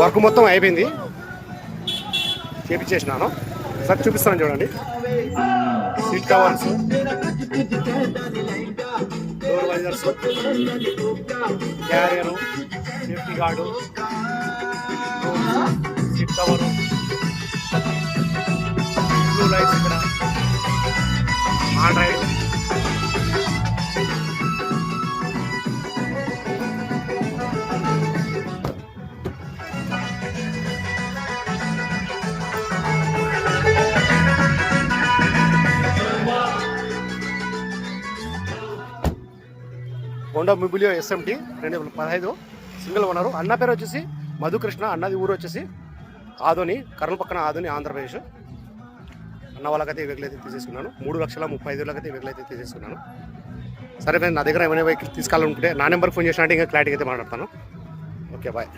Work మొత్తం అయిపోయింది, చేపించేసినాను. Sir చూపిస్తాను చూడండి. Seat covers, door visors, carrier, safety guard, seat cover, blue lights ఇక్కడ on road. Honda Mobilio SMT 2015 single owner. అన్న పేరు వచ్చేసి మధుకృష్ణ, అన్నది ఊరు వచ్చేసి ఆదోని, కర్నూలు పక్కన ఆదోని, ఆంధ్రప్రదేశ్. అన్న వాళ్ళకైతే ఈ వెహికల్ అయితే తీసేసుకున్నాను. 3,35,000 అయితే ఈ వెహికల్ అయితే తీసేసుకున్నాను. సరే ఫ్రెండ్స్, నా దగ్గర ఏమైనా వెహికల్ తీసుకోవాలనుకుంటే నా నెంబర్కి ఫోన్ చేసినట్టు ఇంకా క్లారిటీగా అయితే మాట్లాడతాను. Okay, bye.